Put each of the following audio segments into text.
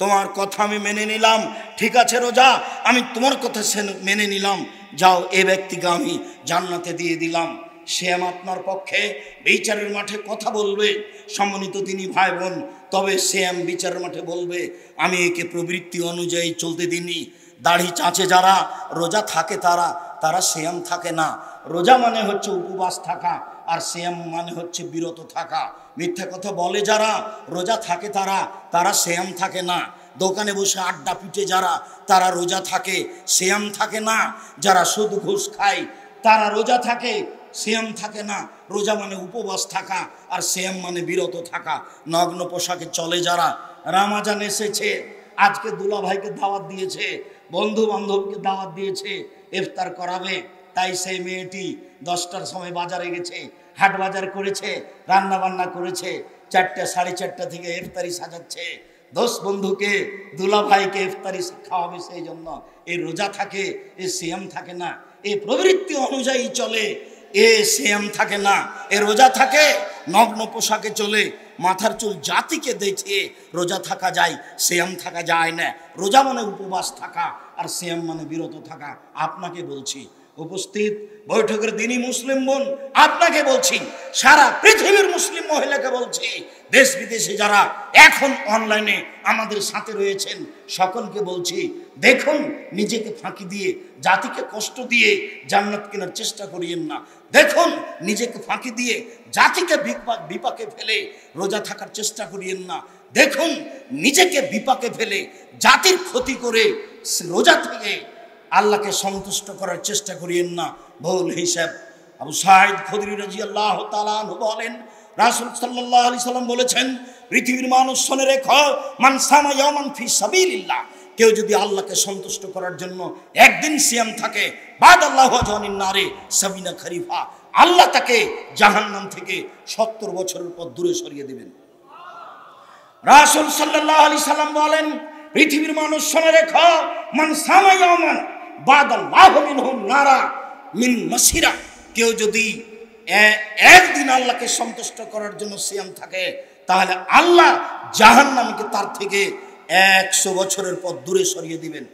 তোমার কথা আমি মেনে নিলাম, ঠিক আছে রোজা আমি তোমার কথা মেনে নিলাম, যাও এ ব্যক্তিকে আমি জান্নাতে দিয়ে দিলাম। শ্যাম আপনার পক্ষে বিচারের মাঠে কথা বলবে। সম্মানিত তিনি ভাই বোন, তবে শ্যাম বিচারের মাঠে বলবে আমি একে প্রবৃত্তি অনুযায়ী চলতে দিইনি। দাড়ি চাচে যারা, রোজা থাকে তারা শ্যাম থাকে না। রোজা মানে হচ্ছে উপবাস থাকা, আর শ্যাম মানে হচ্ছে বিরত থাকা। মিথ্যা কথা বলে যারা, রোজা থাকে তারা শ্যাম থাকে না। দোকানে বসে আড্ডা পিটে যারা, তারা রোজা থাকে, শ্যাম থাকে না। যারা সুদ ঘুষ খায় তারা রোজা থাকে, শ্যাম থাকে না। রোজা মানে উপবাস থাকা, আর শ্যাম মানে বিরত থাকা। নগ্ন পোশাকে চলে যারা, রমজান এসেছে, আজকে দুলা ভাইকে দাওয়াত দিয়েছে, বন্ধু বান্ধবকে দাওয়াত দিয়েছে, ইফতার করাবে, তাই সেই মেয়েটি 10টার সময় বাজারে গেছে, হাট বাজার করেছে, রান্না বান্না করেছে, 4টা 4:30 থেকে ইফতারি সাজাচ্ছে। 10 বন্ধুকে দুলা ভাইকে ইফতারি খাওয়াবে, সেই জন্য এই রোজা থাকে, এ সিয়াম থাকে না। এই প্রবৃত্তি অনুযায়ী চলে, এ সিয়াম থাকে না। এ রোজা থাকে, নগ্ন পোশাকে চলে, মাথার চুল জাতিকে দেখে রোজা থাকা যায়, সিয়াম থাকা যায় না। রোজা মানে উপবাস থাকা, আর সিয়াম মানে বিরত থাকা। আপনাকে বলছি, উপস্থিত বৈঠকের দিনই মুসলিম বোন, আপনাকে বলছি, সারা পৃথিবীর মুসলিম মহিলাকে বলছি, দেশ বিদেশে যারা এখন অনলাইনে আমাদের সাথে রয়েছেন সকলকে বলছি, দেখুন নিজেকে ফাঁকি দিয়ে, জাতিকে কষ্ট দিয়ে জান্নাত কেনার চেষ্টা করিয়েন না। দেখুন নিজেকে ফাঁকি দিয়ে, জাতিকে বিপাকে ফেলে রোজা থাকার চেষ্টা করিয়েন না। দেখুন নিজেকে বিপাকে ফেলে, জাতির ক্ষতি করে রোজা থেকে আল্লাহকে সন্তুষ্ট করার চেষ্টা করিয়েন না। ভুল হিসাব। আবু সাঈদ খুদরি রাদিয়াল্লাহু তাআলা আনহু বলেন, রাসূল সাল্লাল্লাহু আলাইহি সাল্লাম বলেছেন, পৃথিবীর মানুষ শুনে রেখো, মান সামা ইয়াওমান ফি সাবিলিল্লাহ, কেউ যদি আল্লাহকে সন্তুষ্ট করার জন্য একদিন সিয়াম থাকে, বাদাল্লাহু জানিন নারে সাবিনা খরিফা, আল্লাহ তাকে জাহান্নাম থেকে 70 বছরের পর দূরে সরিয়ে দিবেন। রাসূল সাল্লাল্লাহু আলাইহি সাল্লাম বলেন, পৃথিবীর মানুষ শুনে রেখো, মান সামা ইয়াওমান বাদাল্লাহু মিনহুম নারা মিন মাসিরা, কেউ যদি একদিন আল্লাহকে সন্তুষ্ট করার জন্য সিয়াম থাকে, তাহলে আল্লাহ জাহান্নামকে তার থেকে 100 বছরের পর দূরে সরিয়ে দিবেন।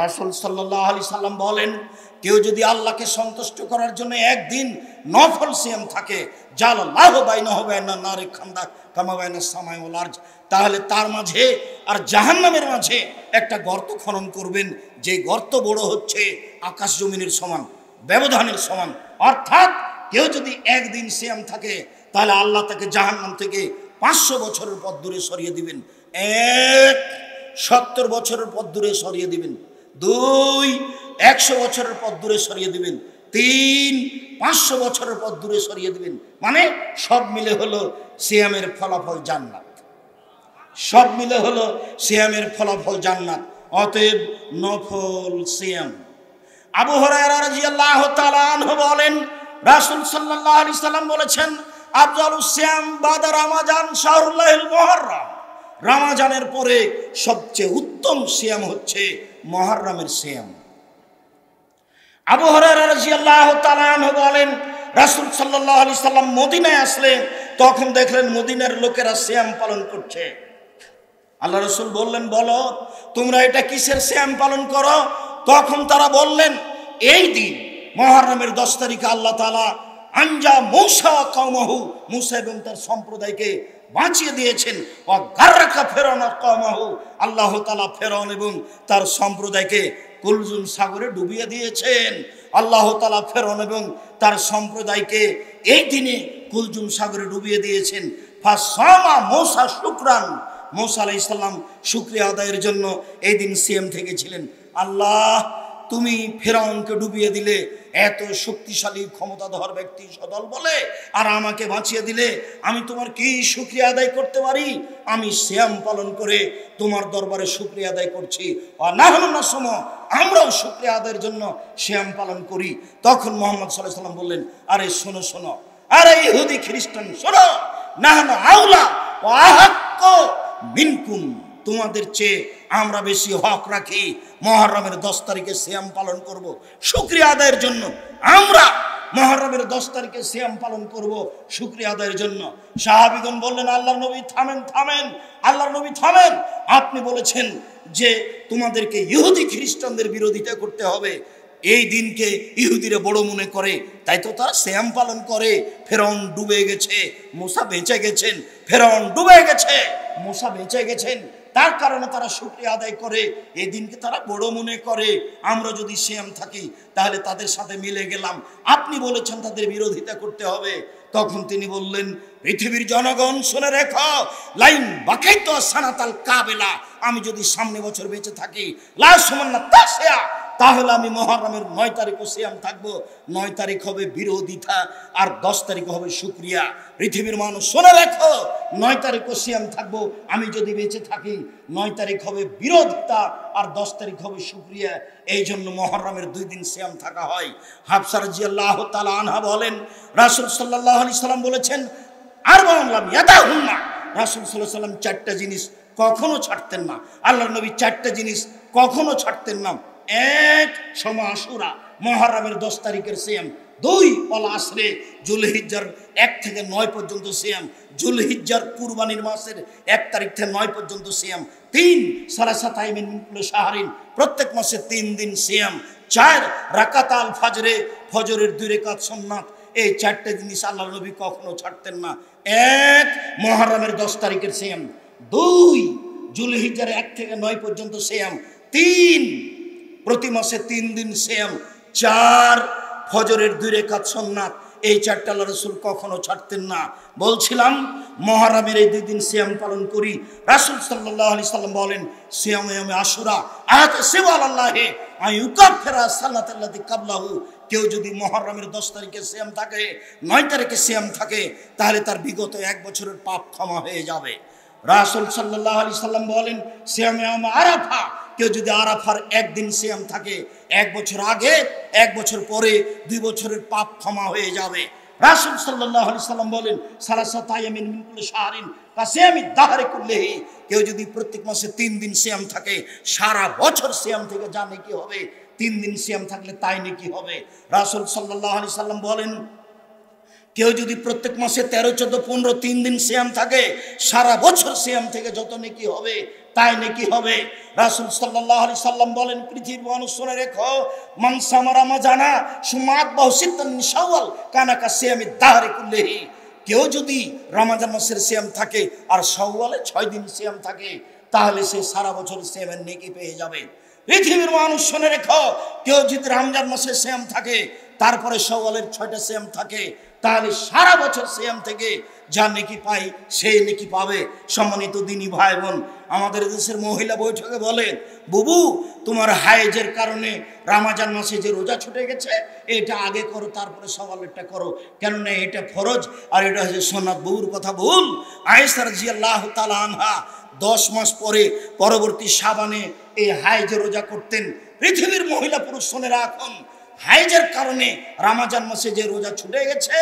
রাসূল সাল্লাল্লাহু আলাইহি সাল্লাম বলেন, কেউ যদি আল্লাহকে সন্তুষ্ট করার জন্য একদিন নফল সিয়াম থাকে, জালাল্লাহু বাইনাহু বাইনা নারি খান্দা কামা বাইনা সামাই ওয়াল আরজ, তাহলে তার মাঝে আর জাহান্নামের মাঝে একটা গর্ত খনন করবেন, যে গর্ত বড় হচ্ছে আকাশ জমিনের সমান, ব্যবধানের সমান। অর্থাৎ কেউ যদি একদিন সিয়াম থাকে, তাহলে আল্লাহ তাকে জাহান্নাম থেকে 500 বছরের পর দূরে সরিয়ে দিবেন। 1 70 বছরের পর দূরে সরিয়ে দিবেন। 2 100 বছরের পর দূরে সরিয়ে দিবেন। 3 500 বছরের পর দূরে সরিয়ে দিবেন। মানে সব মিলে হলো সিয়ামের ফলাফল জান্নাত। সব মিলে হলো সিয়ামের ফলাফল জান্নাত। অতএব নফল সিয়াম। আবু হুরায়রা রাদিয়াল্লাহু তাআলা আনহু বলেন, রাসূল সাল্লাল্লাহু আলাইহি সাল্লাম বলেছেন, আফজালুস সিয়াম বাদা রমাজান শাহরুল্লাহিল মুহররম, রমাজানের পরে সবচেয়ে উত্তম সিয়াম হচ্ছে মুহররমের সিয়াম। আবু হুরায়রা রাদিয়াল্লাহু তাআলা আনহু বলেন, রাসূল সাল্লাল্লাহু আলাইহি সাল্লাম মদিনায় আসলেন, তখন দেখলেন মদিনার লোকেরা সিয়াম পালন করছে। আল্লাহ রাসূল বললেন, বলো তোমরা এটা কিসের সিয়াম পালন করো? তখন তারা বললেন, এই দিন মুহররমের 10 তারিখে আল্লাহ তাআলা আনজা মূসা কওমাহু, মূসা এবং তার সম্প্রদায়কে বাঁচিয়ে দিয়েছেন। ও গাররাকা ফিরআউন কওমাহু, আল্লাহ তাআলা ফিরআউন এবং তার সম্প্রদায়কে কুলজুম সাগরে ডুবিয়ে দিয়েছেন। আল্লাহ তাআলা ফিরআউন এবং তার সম্প্রদায়কে এই দিনে কুলজুম সাগরে ডুবিয়ে দিয়েছেন। ফাসামা মূসা শুকরান, মূসা আলাইহিস সালাম শুকরিয়া আদায়ের জন্য এই দিন সিয়াম থেকেছিলেন। আল্লাহ, তুমি ফিরআউনকে ডুবিয়ে দিলে, এত শক্তিশালী ক্ষমতাধর ব্যক্তি সদল বলে, আর আমাকে বাঁচিয়ে দিলে, আমি তোমার কি শুকরিয়া আদায় করতে পারি? আমি সিয়াম পালন করে তোমার দরবারে শুকরিয়া আদায় করছি। অনাহনু নাসুম, আমরাও শুকরিয়া আদায়ের জন্য সিয়াম পালন করি। তখন মুহাম্মদ সাল্লাল্লাহু আলাইহি ওয়াসাল্লাম বললেন, আরে শোনো শোনো, আরে ইহুদি খ্রিস্টান শোনো, নাহনু আউলা ওয়া আহাক্কু মিনকুম, তোমাদের চেয়ে আমরা বেশি হক রাখি মুহররমের 10 তারিখে সিয়াম পালন করব শুকরিয়া আদায়ের জন্য। আমরা মুহররমের 10 তারিখে সিয়াম পালন করব শুকরিয়া আদায়ের জন্য। সাহাবীগণ বললেন, আল্লাহর নবী থামেন থামেন, আল্লাহর নবী থামেন, আপনি বলেছেন যে তোমাদেরকে ইহুদি খ্রিস্টানদের বিরোধিতা করতে হবে, এই দিনকে ইহুদিরা বড় মনে করে, তাই তো তারা সিয়াম পালন করে। ফেরাউন ডুবে গেছে, মুসা বেঁচে গেছেন, ফেরাউন ডুবে গেছে, মুসা বেঁচে গেছেন, তার কারণে তারা শুকরিয়া আদায় করে, এই দিনকে তারা বড় মনে করে। আমরা যদি সিয়াম থাকি তাহলে তাদের সাথে মিলে গেলাম, আপনি বলেছেন তাদের বিরোধিতা করতে হবে। তখন তিনি বললেন, পৃথিবীর জনগণ শুনে রেখো, লাইন বাকাইতো সানাতাল কাবেলা, আমি যদি সামনে বছর বেঁচে থাকি লা সুমান্না তাসিয়া, তাহলে আমি মুহররমের 9 তারিখও সিয়াম থাকবো। 9 তারিখ হবে বিরোধিতা আর 10 তারিখ হবে শুকরিয়া। পৃথিবীর মানুষ শুনে রাখো, 9 তারিখও সিয়াম থাকবো আমি যদি বেঁচে থাকি। 9 তারিখ হবে বিরোধিতা আর 10 তারিখ হবে শুকরিয়া। এই জন্য মুহররমের 2 দিন সিয়াম থাকা হয়। হাফসা রাদিয়াল্লাহু তাআলা আনহা বলেন, রাসূল সাল্লাল্লাহু আলাইহি সাল্লাম বলেছেন, আর বললাম ইয়াদাহুন্না, রাসূল সাল্লাল্লাহু আলাইহি সাল্লাম 4টা জিনিস কখনো ছাড়তেন না। আল্লাহর নবী 4টা জিনিস কখনো ছাড়তেন না। 1 সময় আশুরা, মুহররমের 10 তারিখের সিয়াম। 2 অল আসরে, জুলহিজ্জার 1 থেকে 9 পর্যন্ত সিয়াম, জুলহিজ্জার কুরবানির মাসের 1 তারিখ থেকে 9 পর্যন্ত সিয়াম। 3 সালাসাত আইমিন মিন কুল্লি শাহরিন, প্রত্যেক মাসে 3 দিন সিয়াম। 4 রাকাতাল ফজরে, ফজরের 2 রাকাত সুন্নাত। এই 4টে জিনিস আল্লাহর নবী কখনো ছাড়তেন না। 1 মুহররমের 10 তারিখের সিয়াম, 2 জুলহিজ্জার 1 থেকে 9 পর্যন্ত সিয়াম, 3 প্রতি মাসে 3 দিন সিয়াম, 4 ফজরের 2 রাকাত সুন্নাত। এই 4টা আল্লাহর রাসূল কখনো ছাড়তেন না। বলছিলাম মুহররমের এই 2 দিন সিয়াম পালন করি। রাসূল সাল্লাল্লাহু আলাইহি সাল্লাম বলেন, সিয়ামে আশুরা আয়াতে সিওয়ালাল্লাহি আইয়ুকাফিরা সালাতাল্লাতি কাবলাহু, কেউ যদি মুহররমের 10 তারিখে সিয়াম থাকে, 9 তারিখে সিয়াম থাকে, তাহলে তার বিগত 1 বছরের পাপ ক্ষমা হয়ে যাবে। রাসূল সাল্লাল্লাহু আলাইহি সাল্লাম বলেন, সিয়ামে আরাফা, কেউ যদি আরাফার 1 দিন সিয়াম থাকে, 1 বছর আগে 1 বছর পরে 2 বছরের পাপ ক্ষমা হয়ে যাবে। রাসূল সাল্লাল্লাহু আলাইহি সাল্লাম বলেন, সালাসাত আইমিন মিন কুল্লি শাহরিন কাসিয়ামি দাহরি কুল্লিহি, কেউ যদি প্রত্যেক মাসে 3 দিন সিয়াম থাকে, সারা বছর সিয়াম থেকে যা নেকি হবে, 3 দিন সিয়াম থাকলে তাই নেকি হবে। রাসূল সাল্লাল্লাহু আলাইহি সাল্লাম বলেন, কেউ যদি প্রত্যেক মাসে 13, 14, 15 3 দিন সিয়াম থাকে, সারা বছর সিয়াম থেকে যত নেকি হবে তাই নেকি হবে। রাসূল সাল্লাল্লাহু আলাইহি সাল্লাম বলেন, পৃথিবীর মানুষ শুনে রেখো, মান সামা রমাজানা সুমাত বাহসিতান শাওয়াল কানা কাসিয়ামি দাহরি কুল্লিহি, কেউ যদি রমজান মাসের সিয়াম থাকে আর শাওয়ালে 6 দিন সিয়াম থাকে, তাহলে সে সারা বছর সিয়ামের নেকি পেয়ে যাবে। পৃথিবীর মানুষ শুনে রেখো, কেউ যদি রমজান মাসে সিয়াম থাকে, তারপরে শাওয়ালের 6টা সিয়াম থাকে, তাহলে সারা বছর সিয়াম থেকে যা নেকি পাই সেই নেকি পাবে। সম্মানিত দিনী ভাই বোন, আমাদের দেশের মহিলা বৈঠকে বলে, বুবু তোমার হায়েজের কারণে রমজান মাসে যে রোজা ছুটে গেছে, এটা আগে করো, তারপরে শাওয়ালেরটা করো, কেননা এটা ফরজ আর এটা হচ্ছে সুন্নাত। বুবুর কথা ভুল। আয়েশা রাদিয়াল্লাহু তাআলা আনহা 10 মাস পরে পরবর্তী শাবানে এই হায়েজের রোজা করতেন। পৃথিবীর মহিলা পুরুষ শুনে রাখুন, হাইজের কারণে রমজান মাসে যে রোজা ছুটে গেছে,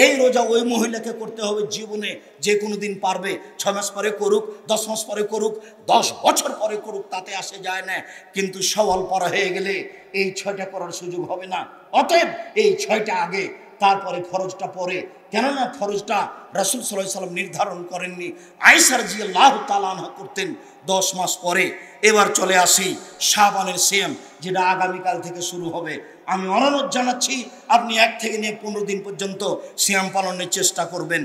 এই রোজা ওই মহিলাকে করতে হবে জীবনে যে কোনো দিন পারবে। 6 মাস পরে করুক, 10 মাস পরে করুক, 10 বছর পরে করুক, তাতে আসে যায় না। কিন্তু শাওয়াল পড়া হয়ে গেলে এই 6টা করার সুযোগ হবে না। অতএব এই 6টা আগে, তারপরে ফরজটা পরে, কেননা ফরজটা রাসূল সাল্লাল্লাহু আলাইহি সাল্লাম নির্ধারণ করেননি। আয়েশা রাদিয়াল্লাহু তাআলা আনহা করতেন 10 মাস পরে। এবার চলে আসি শাবানের সিয়াম, যেটা আগামীকাল থেকে শুরু হবে। আমি অনুরোধ জানাচ্ছি, আপনি 1 থেকে নিয়ে 15 দিন পর্যন্ত সিয়াম পালনের চেষ্টা করবেন।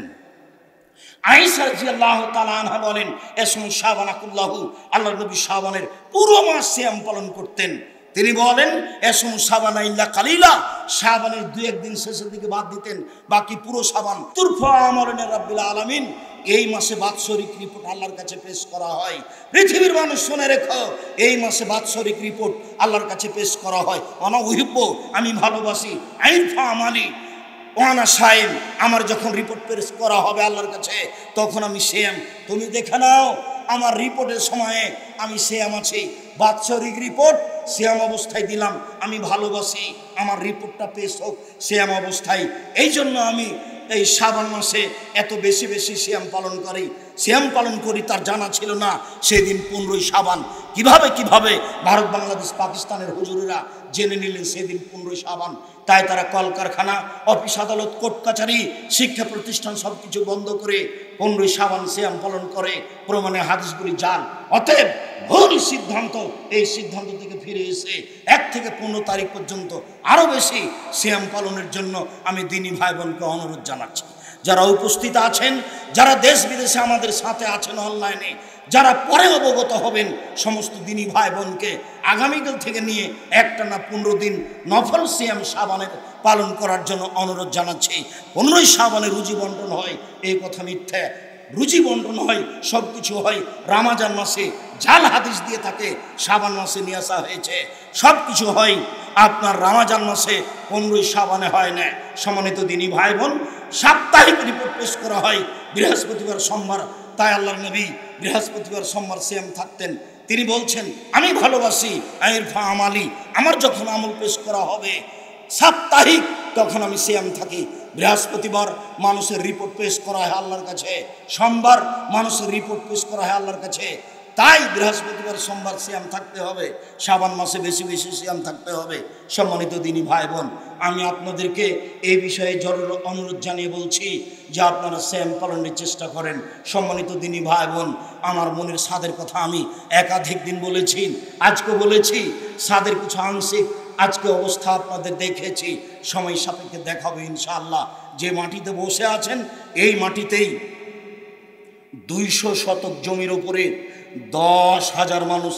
আয়েশা রাদিয়াল্লাহু তাআলা আনহা বলেন, এসমু শাবানা কুল্লাহু, আল্লাহর নবী শাবানের পুরো মাস সিয়াম পালন করতেন। তিনি বলেন, এসমু শাবানা ইল্লা কালিলা, শাবানের 2-1 দিন শেষের দিকে বাদ দিতেন, বাকি পুরো শাবান তুরফা আমারুন রাব্বিল আলামিন, এই মাসে বাৎসরিক রিপোর্ট আল্লাহর কাছে পেশ করা হয়। পৃথিবীর মানুষ শুনে রেখো, এই মাসে বাৎসরিক রিপোর্ট আল্লাহর কাছে পেশ করা হয়। অনা উহিব্বু, আমি ভালোবাসি, আইনফা আমালি ওয়ানা সাইম, আমার যখন রিপোর্ট পেশ করা হবে আল্লাহর কাছে, তখন আমি সিয়াম। তুমি দেখে নাও আমার রিপোর্টের সময়ে আমি সিয়াম আছি। বাৎসরিক রিপোর্ট সিয়াম অবস্থায় দিলাম, আমি ভালোবাসি আমার রিপোর্টটা পেশ হোক সিয়াম অবস্থায়। এই জন্য আমি এই শাবান মাসে এত বেশি বেশি সিয়াম পালন করি। সিয়াম পালন করি তার জানা ছিল না সেদিন 15ই শাবান। কিভাবে ভারত বাংলাদেশ পাকিস্তানের হুজুরেরা জেনে নিলেন সেদিন 15ই শাবান। তাই তারা কলকারখানা, অফিস আদালত, কোর্ট কাছারি, শিক্ষা প্রতিষ্ঠান সবকিছু বন্ধ করে 15ই শাবান সিয়াম পালন করে। প্রমাণে হাদিসগুলি জাল। অতএব ভুল সিদ্ধান্ত, এই সিদ্ধান্ত থেকে ফিরে এসে 1 থেকে 15 তারিখ পর্যন্ত আরও বেশি সিয়াম পালনের জন্য আমি দিনী ভাই বোনকে অনুরোধ জানাচ্ছি। যারা উপস্থিত আছেন, যারা দেশ বিদেশে আমাদের সাথে আছেন অনলাইনে, যারা পরে অবগত হবেন, সমস্ত দিনী ভাই বোনকে আগামীকাল থেকে নিয়ে একটানা 15 দিন নফল সিয়াম শাবানের পালন করার জন্য অনুরোধ জানাচ্ছি। 15ই শাবানে রুজি বন্টন হয়, এই কথা মিথ্যা। রুজি বন্টন হয়, সব কিছু হয় রামাজান মাসে। জাল হাদিস দিয়ে থাকে শাবান মাসে নিয়ে আসা হয়েছে। সব কিছু হয় আপনার রামাজান মাসে, 15ই শাবানে হয় না। সম্মানিত দিনী ভাই বোন, সাপ্তাহিক রিপোর্ট পেশ করা হয় বৃহস্পতিবার সোমবার। তাই আল্লাহর নবী বৃহস্পতিবার সোমবার সিয়াম থাকতেন। তিনি বলছেন, আমি ভালোবাসি আইরফা আমালি, আমার যখন আমল পেশ করা হবে সাপ্তাহিক, তখন আমি সিয়াম থাকি। বৃহস্পতিবার মানুষের রিপোর্ট পেশ করা হয় আল্লাহর কাছে, সোমবার মানুষের রিপোর্ট পেশ করা হয় আল্লাহর কাছে। তাই বৃহস্পতিবার সোমবার সিয়াম থাকতে হবে, শাবান মাসে বেশি বেশি সিয়াম থাকতে হবে। সম্মানিত দিনী ভাই বোন, আমি আপনাদেরকে এই বিষয়ে জরুরি অনুরোধ জানিয়ে বলছি যে আপনারা সিয়াম পালনের চেষ্টা করেন। সম্মানিত দিনী ভাই বোন, আমার মনের স্বাদের কথা আমি একাধিক দিন বলেছি, আজকে বলেছি। স্বাদের কিছু আংশিক আজকে অবস্থা আপনাদের দেখেছি, সময় সাপেক্ষে দেখাবো ইনশাআল্লাহ। যে মাটিতে বসে আছেন, এই মাটিতেই 200 শতক জমির উপরে 10,000 মানুষ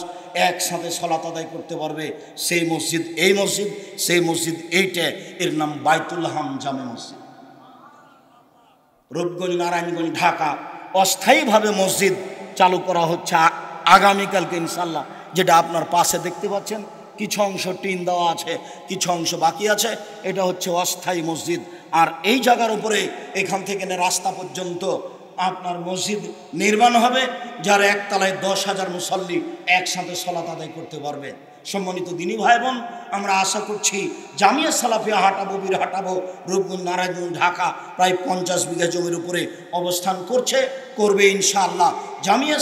একসাথে সালাত আদায় করতে পারবে। সেই মসজিদ এই মসজিদ, সেই মসজিদ এইটা, এর নাম বাইতুল হাম জামে মসজিদ, রূপগঞ্জ, নারায়ণগঞ্জ, ঢাকা। অস্থায়ীভাবে মসজিদ চালু করা হচ্ছে আগামীকালকে ইনশাআল্লাহ। যেটা আপনার পাশে দেখতে পাচ্ছেন, কিছু অংশ টিন দেওয়া আছে, কিছু অংশ বাকি আছে। এটা হচ্ছে অস্থায়ী মসজিদ। আর এই জায়গার উপরে এখান থেকে রাস্তা পর্যন্ত আপনার মসজিদ নির্মাণ হবে, যার একতলায় 10,000 মুসল্লি একসাথে সালাত আদায় করতে পারবে। সম্মানিত দিনী ভাই বোন, আমরা আশা করছি জামিয়া সালাফিয়া হাঁটাবো, বীর হাঁটাবো, রূপগঞ্জ, নারায়ণগঞ্জ, ঢাকা প্রায় 50 বিঘা জমির উপরে অবস্থান করবে ইনশাআল্লাহ। জামিয়া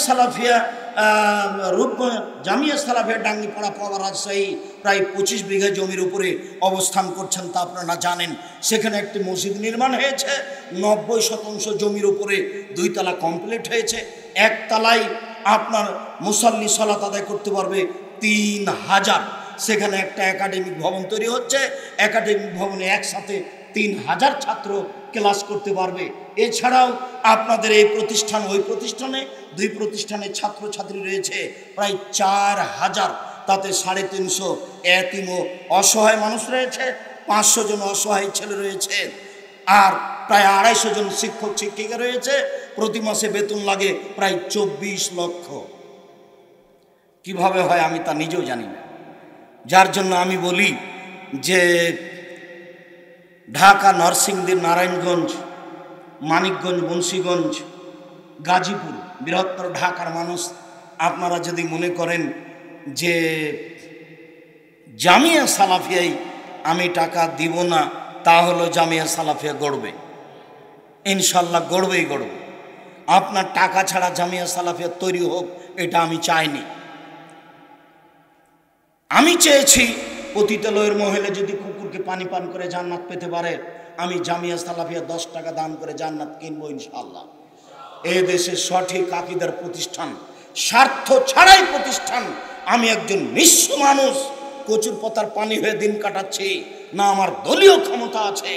সালাফিয়া ডাঙ্গিপাড়া পাওয়া রাজশাহী প্রায় 25 বিঘা জমির উপরে অবস্থান করছেন, তা আপনারা জানেন। সেখানে একটি মসজিদ নির্মাণ হয়েছে 90% জমির উপরে, 2 তলা কমপ্লিট হয়েছে। একতলায় আপনার মুসল্লি সালাত আদায় করতে পারবে 3000। সেখানে একটা একাডেমিক ভবন তৈরি হচ্ছে, একাডেমিক ভবনে একসাথে 3000 ছাত্র ক্লাস করতে পারবে। এছাড়াও আপনাদের এই প্রতিষ্ঠান, ওই প্রতিষ্ঠানে, 2 প্রতিষ্ঠানে ছাত্রছাত্রী রয়েছে প্রায় 4000। তাতে 350 এতিম ও অসহায় মানুষ রয়েছে, 500 জন অসহায় ছেলে রয়েছে, আর প্রায় 250 জন শিক্ষক শিক্ষিকা রয়েছে। প্রতি মাসে বেতন লাগে প্রায় 24 লক্ষ। কিভাবে হয় আমি তা নিজেও জানি না। যার জন্য আমি বলি যে ঢাকা, নরসিংদী, নারায়ণগঞ্জ, মানিকগঞ্জ, মুন্সিগঞ্জ, গাজীপুর, বৃহত্তর ঢাকার মানুষ, আপনারা যদি মনে করেন যে জামিয়া সালাফিয়ায় আমি টাকা দিব না, তাহলে জামিয়া সালাফিয়া গড়বে ইনশাল্লাহ, গড়বেই গড়বে। আপনার টাকা ছাড়া জামিয়া সালাফিয়া তৈরি হোক, এটা আমি চাইনি। আমি চেয়েছি পতিতালয়ের মহিলা যদি কুকুরকে পানি পান করে জান্নাত পেতে পারে, আমি জামিয়া সালাফিয়া 10 টাকা দান করে জান্নাত কিনবো ইনশাআল্লাহ। এই দেশের সঠিক আকীদার প্রতিষ্ঠান, স্বার্থ ছাড়াই প্রতিষ্ঠান। আমি একজন নিঃস্ব মানুষ, কচুর পাতার পানি হয়ে দিন কাটাচ্ছি। না আমার দলীয় ক্ষমতা আছে,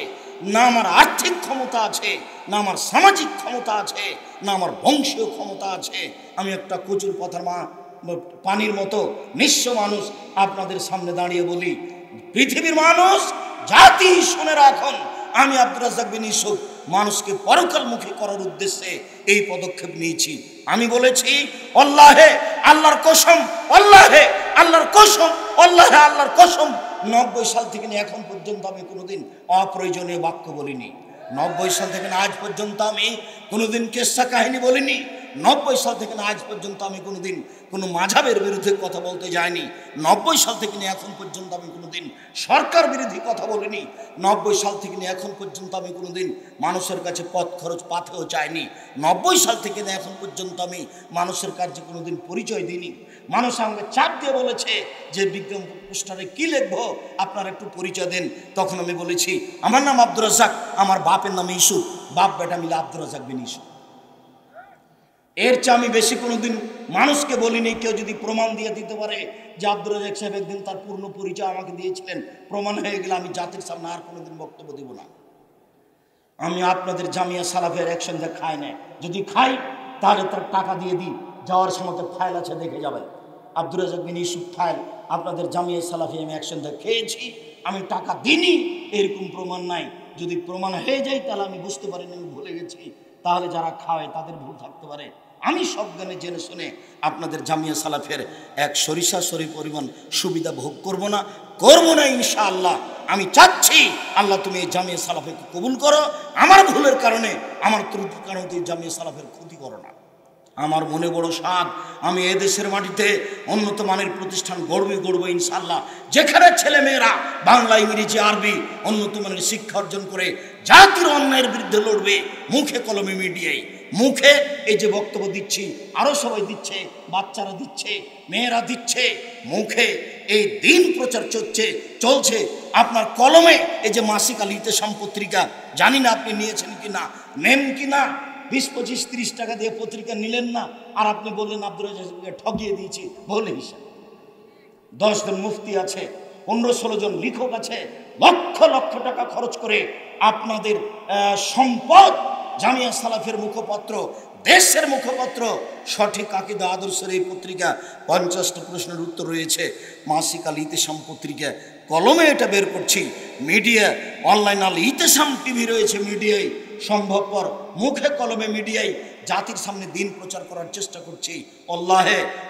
না আমার আর্থিক ক্ষমতা আছে, না আমার সামাজিক ক্ষমতা আছে, না আমার বংশীয় ক্ষমতা আছে। আমি একটা কচুর পাতার পানির মতো নিঃস্ব মানুষ। আপনাদের সামনে দাঁড়িয়ে বলি, পৃথিবীর মানুষ, জাতি শুনে রাখুন, আমি আব্দুর রাজ্জাক বিন ইউসুফ মানুষকে পরকালমুখী করার উদ্দেশ্যে এই পদক্ষেপ নিয়েছি। আমি বলেছি, আল্লাহে আল্লাহর কসম, আল্লাহে আল্লাহর কসম, আল্লাহে আল্লাহর কসম, 90 সাল থেকে এখন পর্যন্ত আমি কোনোদিন অপ্রয়োজনীয় বাক্য বলিনি। 90 সাল থেকে আজ পর্যন্ত আমি কোনোদিন কেসা কাহিনী বলিনি, 90 সাল থেকে না আজ পর্যন্ত আমি কোনোদিন কোনো মাঝাবের বিরুদ্ধে কথা বলতে যাইনি। 90 সাল থেকে নিয়ে এখন পর্যন্ত আমি কোনোদিন সরকার বিরোধী কথা বলিনি। 90 সাল থেকে নিয়ে এখন পর্যন্ত আমি কোনোদিন মানুষের কাছে পথ খরচ পাথেও চাইনি। 90 সাল থেকে নিয়ে এখন পর্যন্ত আমি মানুষের কাছে কোনোদিন পরিচয় দিইনি। মানুষ আমাকে চাপ দিয়ে বলেছে যে বিজ্ঞান পোস্টারে কী লিখবো, আপনারা একটু পরিচয় দেন। তখন আমি বলেছি আমার নাম আব্দুর রাজ্জাক, আমার বাপের নাম ইউসুফ, বাপ বেটা মিলে আব্দুর রাজ্জাক বিন ইউসুফ। এর চেয়ে আমি বেশি কোনোদিন মানুষকে বলিনি। কেউ যদি প্রমাণ দিয়ে দিতে পারে যে আব্দুর রাজ্জাক সাহেব একদিন তার পূর্ণ পরিচয় আমাকে দিয়েছিলেন, প্রমাণ হয়ে গেলে আমি জাতির সামনে আর কোনোদিন বক্তব্য দেব না। আমি আপনাদের জামিয়া সালাফের একসঙ্গে খাই না, যদি খাই তাহলে তার টাকা দিয়ে দিই, যাওয়ার সময় ফাইল আছে দেখে যাবেন। আব্দুর রাজ্জাক বিন ইউসুফ ফাইল আপনাদের জামিয়া সালাফি আমি একসঙ্গে খেয়েছি, আমি টাকা দিইনি এরকম প্রমাণ নাই। যদি প্রমাণ হয়ে যায় তাহলে আমি বুঝতে পারিনি, আমি ভুলে গেছি, তাহলে যারা খাওয়ায় তাদের ভুল থাকতে পারে। আমি সব জ্ঞানে জেনে শুনে আপনাদের জামিয়া সালাফের এক সরিষা সরি পরিমাণ সুবিধা ভোগ করব না ইনশাআল্লাহ। আমি চাচ্ছি আল্লাহ তুমি এই জামিয়া সালাফেকে কবুল করো, আমার ভুলের কারণে আমার ত্রুটির কারণে তুমি জামিয়া সালাফের ক্ষতি করো না। আমার মনে বড় স্বাদ, আমি এদেশের মাটিতে উন্নত মানের প্রতিষ্ঠান গড়বো ইনশাআল্লাহ, যেখানে ছেলে মেয়েরা বাংলা ইংরেজি আরবি উন্নত মানের শিক্ষা অর্জন করে জাতির অন্যায়ের বিরুদ্ধে লড়বে। মুখে কলমে মিডিয়ায়, মুখে এই যে বক্তব্য দিচ্ছি আরও সবাই দিচ্ছে, বাচ্চারা দিচ্ছে, মেয়েরা দিচ্ছে, মুখে এই দিন প্রচার চলছে। আপনার কলমে এই যে মাসিক আল ইতেসাম পত্রিকা, জানি না আপনি নিয়েছেন কি না, নেন কি না, 20, 25, 30 টাকা দিয়ে পত্রিকা নিলেন না, আর আপনি বললেন আব্দুর রাজ্জাককে ঠকিয়ে দিয়েছি ভুল হিসাব। 10 জন মুফতি আছে, 15-16 জন লেখক আছে, লক্ষ লক্ষ টাকা খরচ করে আপনাদের সম্পদ জামিয়া সালাফের মুখপত্র, দেশের মুখপত্র সঠিক আকীদা আদর্শের এই পত্রিকা 50টা প্রশ্নের উত্তর রয়েছে। মাসিক আল ইতেসাম পত্রিকা কলমে এটা বের করছি, মিডিয়া অনলাইন আল ইতেসাম টিভি রয়েছে, মিডিয়ায় সম্ভবপর মুখে কলমে মিডিয়ায় জাতির সামনে দিন প্রচার করার চেষ্টা করছি।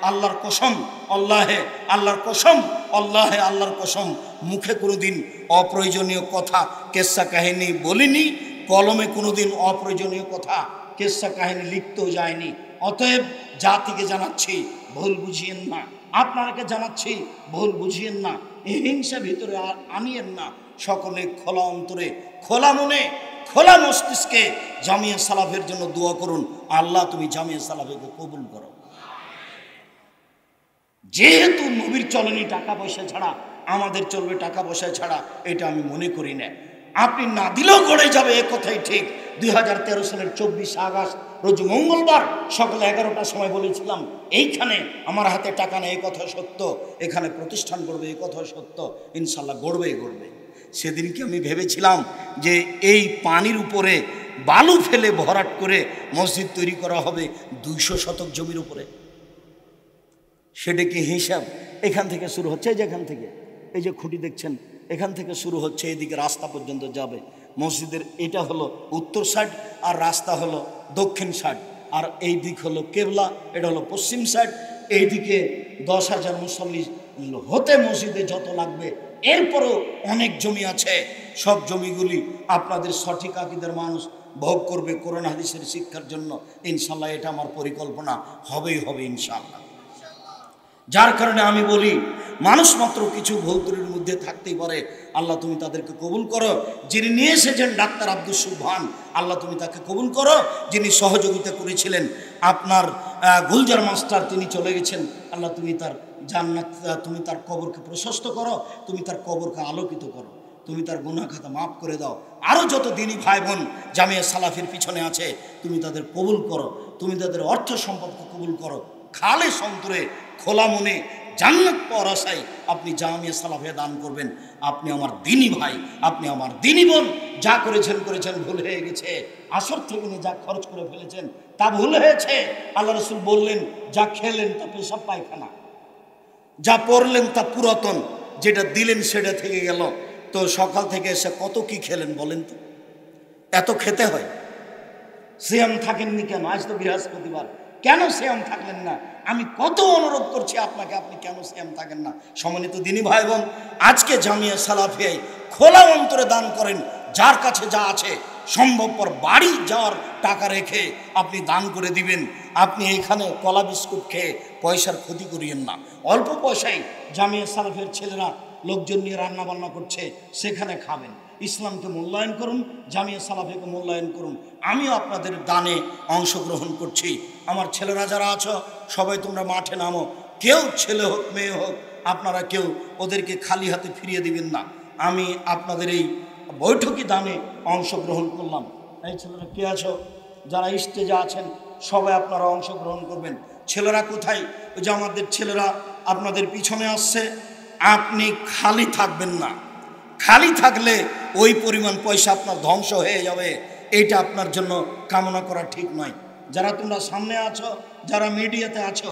আল্লাহর কসম মুখে কোনোদিন অপ্রয়োজনীয় কথা কেসা কাহিনী বলিনি, কলমে কোনোদিন অপ্রয়োজনীয় কথা কেসা কাহিনী লিখতেও যায়নি। অতএব জাতিকে জানাচ্ছি ভুল বুঝিয়েন না, আপনাকে জানাচ্ছি ভুল বুঝিয়েন না, হিংসা ভিতরে আনিয়েন না। সকলে খোলা অন্তরে, খোলা মনে, খোলা মস্তিষ্কে জামিয়া সালাফের জন্য দোয়া করুন। আল্লাহ তুমি জামিয়া সালাফেকে কবুল করো। যেহেতু নবীর চলনি টাকা পয়সা ছাড়া, আমাদের চলবে টাকা পয়সা ছাড়া, এটা আমি মনে করি না। আপনি না দিলেও গড়ে যাবে, এ কথাই ঠিক। 2013 সালের 24 আগস্ট রোজ মঙ্গলবার সকাল 11টার সময় বলেছিলাম এইখানে আমার হাতে টাকা নেই, এই কথা সত্য, এখানে প্রতিষ্ঠান গড়বে, এই কথা সত্য, ইনশাল্লাহ গড়বেই গড়বে। সেদিনকে আমি ভেবেছিলাম যে এই পানির উপরে বালু ফেলে ভরাট করে মসজিদ তৈরি করা হবে 200 শতক জমির উপরে। সেটা কি হিসাব? এখান থেকে শুরু হচ্ছে, যেখান থেকে এই যে খুঁটি দেখছেন, এখান থেকে শুরু হচ্ছে, এদিকে রাস্তা পর্যন্ত যাবে। মসজিদের এটা হলো উত্তর সাইড, আর রাস্তা হলো দক্ষিণ সাইড, আর এই দিক হলো কেবলা, এটা হলো পশ্চিম সাইড। এইদিকে 10,000 মুসল্লি হতে মসজিদে যত লাগবে, এরপরও অনেক জমি আছে, সব জমিগুলি আপনাদের সঠিক আকীদার মানুষ ভোগ করবে কোরআন হাদিসের শিক্ষার জন্য। ইনশাল্লাহ এটা আমার পরিকল্পনা হবে ইনশাল্লাহ। যার কারণে আমি বলি মানুষ মাত্র কিছু ভুল ত্রুটির মধ্যে থাকতেই পারে, আল্লাহ তুমি তাদেরকে কবুল করো। যিনি নিয়ে এসেছেন ডাক্তার আব্দুল সুবহান, আল্লাহ তুমি তাকে কবুল করো। যিনি সহযোগিতা করেছিলেন আপনার গুলজার মাস্টার, তিনি চলে গেছেন, আল্লাহ তুমি তার জান্নাত, তুমি তার কবরকে প্রশস্ত করো, তুমি তার কবরকে আলোকিত করো, তুমি তার গুনাহ খাতা মাফ করে দাও। আরও যত দিনী ভাই বোন জামিয়া সালাফির পিছনে আছে, তুমি তাদের কবুল করো, তুমি তাদের অর্থ সম্পদকে কবুল করো। খালেস অন্তরে, খোলা মনে, জান্নাত পাওয়ার আশায় আপনি জামিয়া সালাফে দান করবেন। আপনি আমার দিনী ভাই, আপনি আমার দিনী বোন। যা করেছেন ভুল হয়ে গেছে, আসর থেকে নিয়ে যা খরচ করে ফেলেছেন তা ভুল হয়েছে। আল্লাহ রসুল বললেন যা খেলেন তা পেশাব পায়খানা, যা পড়লেন তা পুরাতন, যেটা দিলেন সেটা থেকে গেল। তো সকাল থেকে এসে কত কি খেলেন বলেন তো? এত খেতে হয়? সিয়াম থাকেননি কেন? আজ তো বৃহস্পতিবার, কেন সিয়াম থাকলেন না? আমি কত অনুরোধ করছি আপনাকে, আপনি কেন সিয়াম থাকেন না? সম্মানিত দিনী ভাই বোন, আজকে জামিয়া সালাফিয়ায় খোলা অন্তরে দান করেন। যার কাছে যা আছে সম্ভবপর বাড়ি যাওয়ার টাকা রেখে আপনি দান করে দিবেন। আপনি এখানে কলা বিস্কুট খেয়ে পয়সার ক্ষতি করিয়েন না। অল্প পয়সায় জামিয়া সালাফের ছেলেরা লোকজন নিয়ে রান্না বান্না করছে, সেখানে খাবেন। ইসলামকে মূল্যায়ন করুন, জামিয়া সালাফিকে মূল্যায়ন করুন। আমিও আপনাদের দানে অংশগ্রহণ করছি। আমার ছেলেরা যারা আছো সবাই তোমরা মাঠে নামো, কেউ ছেলে হোক মেয়ে হোক, আপনারা কেউ ওদেরকে খালি হাতে ফিরিয়ে দিবেন না। আমি আপনাদের এই বৈঠকি দানে অংশগ্রহণ করলাম। এই ছেলেরা কে আছো যারা স্টেজে আছেন সবাই আপনারা অংশগ্রহণ করবেন। ছেলেরা কোথায়? ওই যে আমাদের ছেলেরা আপনাদের পিছনে আসছে। আপনি খালি থাকবেন না, খালি থাকলে ওই পরিমাণ পয়সা আপনার ধ্বংস হয়ে যাবে। এইটা আপনার জন্য কামনা করা ঠিক নয়। যারা তোমরা সামনে আছো, যারা মিডিয়াতে আছো,